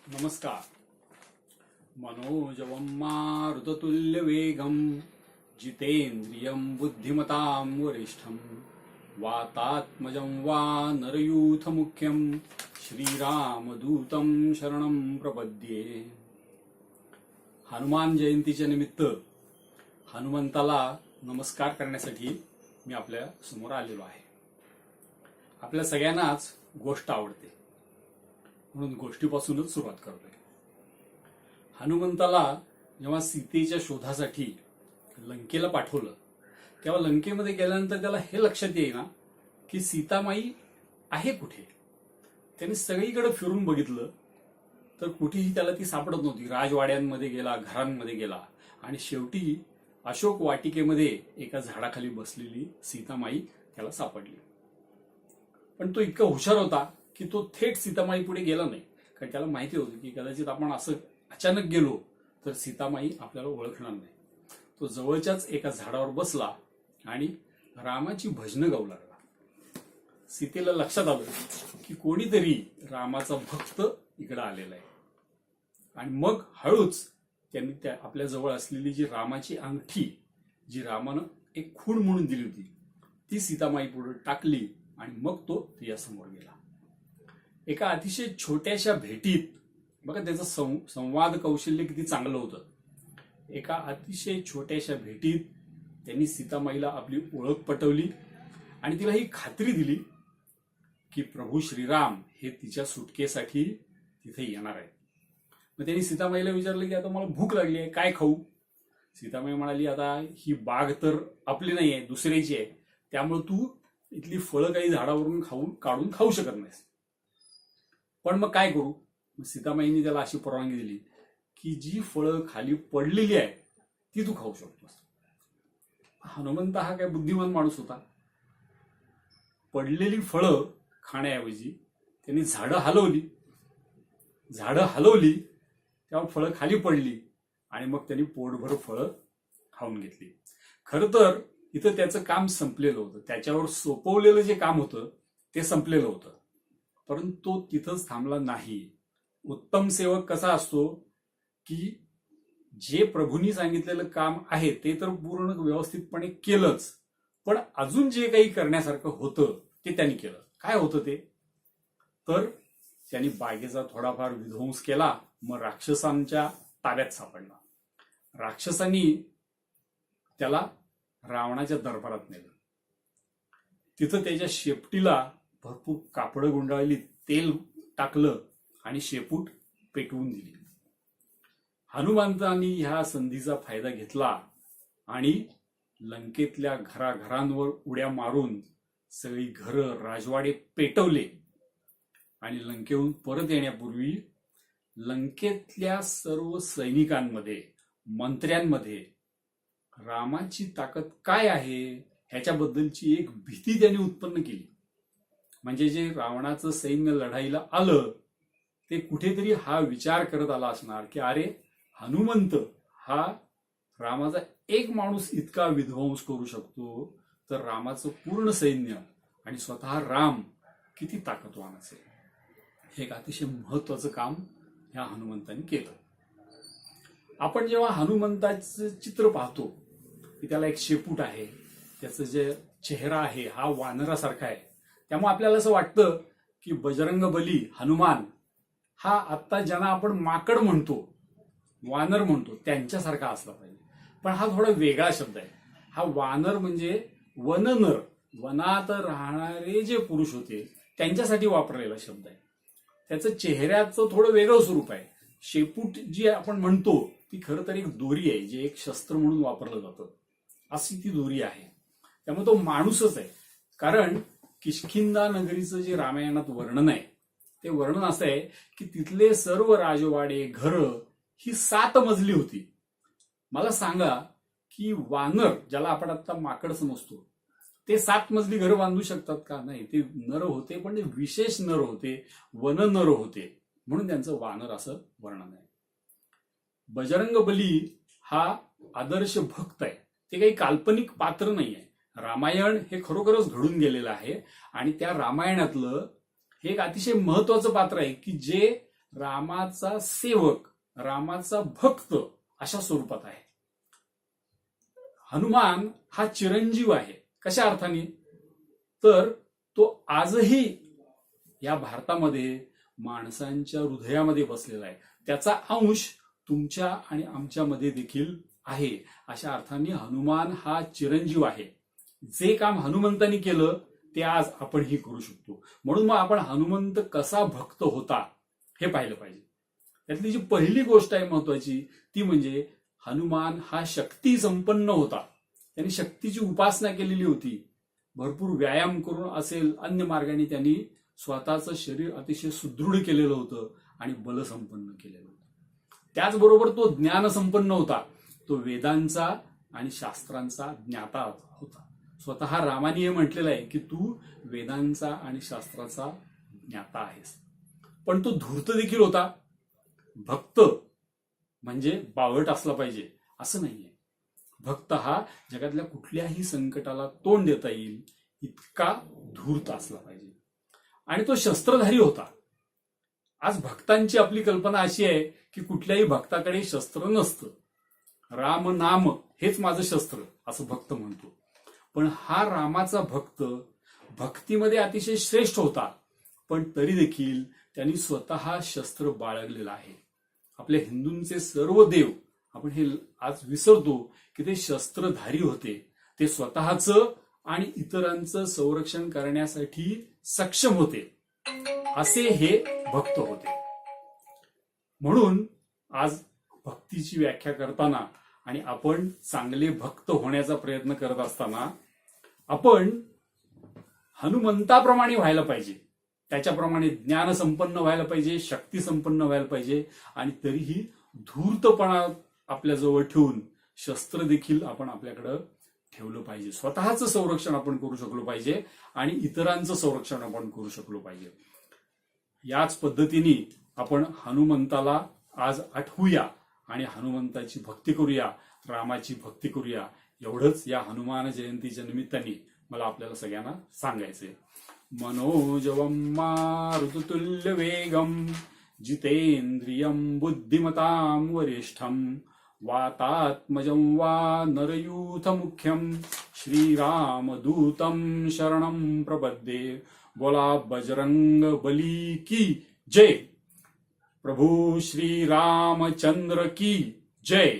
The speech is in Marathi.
नमस्कार. मनोजवं मारुततुल्यवेगं जितेन्द्रियं बुद्धिमतां वरिष्ठं वातात्मजं वानरयूथमुख्यं श्रीरामदूतं शरणं प्रपद्ये. हनुमान जयंतीच्या निमित्त हनुमंताला नमस्कार करण्यासाठी मी आपल्या समोर आलेलो आहे. आपल्या सगळ्यांनाच गोष्ट आवडते, म्हणून गोष्टीपासूनच सुरुवात करतोय. हनुमंताला जेव्हा सीतेच्या शोधासाठी लंकेला पाठवलं, तेव्हा लंकेमध्ये गेल्यानंतर त्याला हे लक्षात येईना की सीतामाई आहे कुठे. त्याने सगळीकडे फिरून बघितलं तर कुठेही त्याला ती सापडत नव्हती. राजवाड्यांमध्ये गेला, घरांमध्ये गेला, आणि शेवटी अशोक वाटिकेमध्ये एका झाडाखाली बसलेली सीतामाई त्याला सापडली. पण तो इतका हुशार होता की तो थेट सीतामाई पुढे गेला नाही, कारण त्याला माहिती होतं की कदाचित आपण असं अचानक गेलो तर सीतामाई आपल्याला ओळखणार नाही. तो जवळच्याच एका झाडावर बसला आणि रामाची भजनं गाऊ लागला. सीतेला लक्षात आलं की कोणीतरी रामाचा भक्त इकडे आलेला आहे, आणि मग हळूच त्यांनी त्या आपल्या जवळ असलेली जी रामाची अंगठी, जी रामानं एक खूण म्हणून दिली होती, ती सीतामाई पुढे टाकली आणि मग तो तिच्यासमोर गेला. एका अतिशय छोट्याशा भेटीत बघा त्याचं संवाद कौशल्य किती चांगलं होतं. एका अतिशय छोट्याशा भेटीत त्यांनी सीतामाईला आपली ओळख पटवली आणि तिला ही खात्री दिली की प्रभू श्रीराम हे तिच्या सुटकेसाठी तिथे येणार आहेत. मग त्यांनी सीतामाईला विचारलं की आता मला भूक लागली आहे, काय खाऊ. सीतामाई म्हणाली, आता ही बाग तर आपली नाही आहे, दुसऱ्याची आहे, त्यामुळे तू इथली फळं काही झाडावरून काढून खाऊ शकत नाहीस. पण मग काय करू. सीतामाईंनी त्याला अशी परवानगी दिली की जी फळं खाली पडलेली आहे ती तू खाऊ शकतोस. हनुमंत हा काय बुद्धिमान माणूस होता. पडलेली फळं खाण्याऐवजी त्यांनी झाडं हलवली, तेव्हा फळं खाली पडली आणि मग त्यांनी पोटभर फळं खाऊन घेतली. खरं तर इथं त्याचं काम संपलेलं होतं. त्याच्यावर सोपवलेलं जे काम होतं ते संपलेलं होतं, परंतु तो तिथंच थांबला नाही. उत्तम सेवक कसा असतो की जे प्रभूंनी सांगितलेलं काम आहे ते तर पूर्ण व्यवस्थितपणे केलंच, पण अजून जे काही करण्यासारखं होतं ते त्यांनी केलं. काय होतं ते तर त्यांनी बागेचा थोडाफार विध्वंस केला. मग राक्षसांच्या ताब्यात सापडला. राक्षसांनी त्याला रावणाच्या दरबारात नेलं. तिथं त्याच्या शेपटीला भरपूर कापडं गुंडाळली, तेल टाकलं आणि शेपूट पेटवून दिली. हनुमंतांनी ह्या संधीचा फायदा घेतला आणि लंकेतल्या घराघरांवर उड्या मारून सगळी घरं, राजवाडे पेटवले. आणि लंकेहून परत येण्यापूर्वी लंकेतल्या सर्व सैनिकांमध्ये, मंत्र्यांमध्ये रामाची ताकद काय आहे ह्याच्याबद्दलची एक भीती त्यांनी उत्पन्न केली. म्हणजे जे रावणाचं सैन्य लढाईला आलं ते कुठेतरी हा विचार करत आला असणार की अरे, हनुमंत हा रामाचा एक माणूस इतका विध्वंस करू शकतो, तर रामाचं पूर्ण सैन्य आणि स्वतः राम किती ताकदवान असेल. हे एक अतिशय महत्वाचं काम ह्या हनुमंतांनी केलं. आपण जेव्हा हनुमंताचं चित्र पाहतो की त्याला एक शेपूट आहे, त्याचं जे चेहरा आहे हा वानरासारखा आहे, त्यामुळे आपल्याला असं वाटतं की बजरंग बली हनुमान हा आत्ता ज्यांना आपण माकड म्हणतो, वानर म्हणतो, त्यांच्यासारखा असला पाहिजे. पण हा थोडा वेगळा शब्द आहे. हा वानर म्हणजे वननर, वनात राहणारे जे पुरुष होते त्यांच्यासाठी वापरलेला शब्द आहे. त्याचं चेहऱ्याचं थोडं वेगळं स्वरूप आहे. शेपूट जी आपण म्हणतो ती खरं तर एक दोरी आहे, जे एक शस्त्र म्हणून वापरलं जातं, अशी ती दोरी आहे. त्यामुळे तो माणूसच आहे. कारण किष्किंधा नगरीचं जे रामायणात वर्णन आहे ते वर्णन असं आहे की तिथले सर्व राजवाडे, घरं ही 7 मजली होती. मला सांगा की वानर, ज्याला आपण आता माकड समजतो, ते 7 मजली घरं बांधू शकतात का. नाही, ते नर होते, पण ते विशेष नर होते, वननर होते, म्हणून त्यांचं वानर असं वर्णन आहे. बजरंग बली हा आदर्श भक्त आहे. ते काही काल्पनिक पात्र नाही आहे. रामायण हे खरोखरच घडून गेलेलं आहे आणि त्या रामायणातलं हे एक अतिशय महत्वाचं पात्र आहे की जे रामाचा सेवक, रामाचा भक्त अशा स्वरूपात आहे. हनुमान हा चिरंजीव आहे. कशा अर्थाने? तर तो आजही या भारतामध्ये माणसांच्या हृदयामध्ये बसलेला आहे. त्याचा अंश तुमच्या आणि आमच्यामध्ये देखील आहे. अशा अर्थाने हनुमान हा चिरंजीव आहे. जे काम हनुमंतांनी केलं ते आज आपणही करू शकतो. म्हणून मग आपण हनुमंत कसा भक्त होता हे पाहिलं पाहिजे. त्यातली जी पहिली गोष्ट आहे महत्वाची ती म्हणजे हनुमान हा शक्ती संपन्न होता. त्यांनी शक्तीची उपासना केलेली होती. भरपूर व्यायाम करून असेल, अन्य मार्गाने त्यांनी स्वतःचं शरीर अतिशय सुदृढ केलेलं होतं आणि बलसंपन्न केलेलं होतं. त्याचबरोबर तो ज्ञान संपन्न होता. तो वेदांचा आणि शास्त्रांचा ज्ञाता होता. स्वतः रामाने हे म्हटलेलं आहे की तू वेदांचा आणि शास्त्राचा ज्ञाता आहेस. पण तो धूर्त देखील होता. भक्त म्हणजे बावट असला पाहिजे असं नाहीये. भक्त हा जगातल्या कुठल्याही संकटाला तोंड देता येईल इतका धूर्त असला पाहिजे. आणि तो शस्त्रधारी होता. आज भक्तांची आपली कल्पना अशी आहे की कुठल्याही भक्ताकडे शस्त्र नसतं. राम नाम हेच माझं शस्त्र असं भक्त म्हणतो. पण हा रामाचा भक्त भक्तीमध्ये अतिशय श्रेष्ठ होता. पण तरी देखील त्यांनी स्वतः शस्त्र बाळगलेलं आहे. आपल्या हिंदूंचे सर्व देव आपण हे आज विसरतो की ते शस्त्रधारी होते. ते स्वतःचं आणि इतरांचं संरक्षण करण्यासाठी सक्षम होते. असे हे भक्त होते. म्हणून आज भक्तीची व्याख्या करताना आणि आपण चांगले भक्त होण्याचा प्रयत्न करत असताना आपण हनुमंताप्रमाणे व्हायला पाहिजे. त्याच्याप्रमाणे ज्ञान संपन्न व्हायला पाहिजे, शक्ती संपन्न व्हायला पाहिजे. आणि तरीही धूर्तपणा आपल्याजवळ ठेवून शस्त्र देखील आपण आपल्याकडं ठेवलं पाहिजे. स्वतःचं संरक्षण आपण करू शकलो पाहिजे आणि इतरांचं संरक्षण आपण करू शकलो पाहिजे. याच पद्धतीने आपण हनुमंताला आज आठवूया आणि हनुमंताची भक्ती करूया, रामाची भक्ती करूया. एवढंच या हनुमान जयंतीच्या निमित्ताने मला आपल्याला सगळ्यांना सांगायचंय. मनोजवं मारुततुल्य वेगं जितेंद्रियं बुद्धिमतां वरिष्ठं वातात्मजं वा नरयूथ मुख्यं श्रीरामदूतं शरणं प्रपद्ये. बोला बजरंग बली की जय. प्रभू श्री रामचंद्र की जय.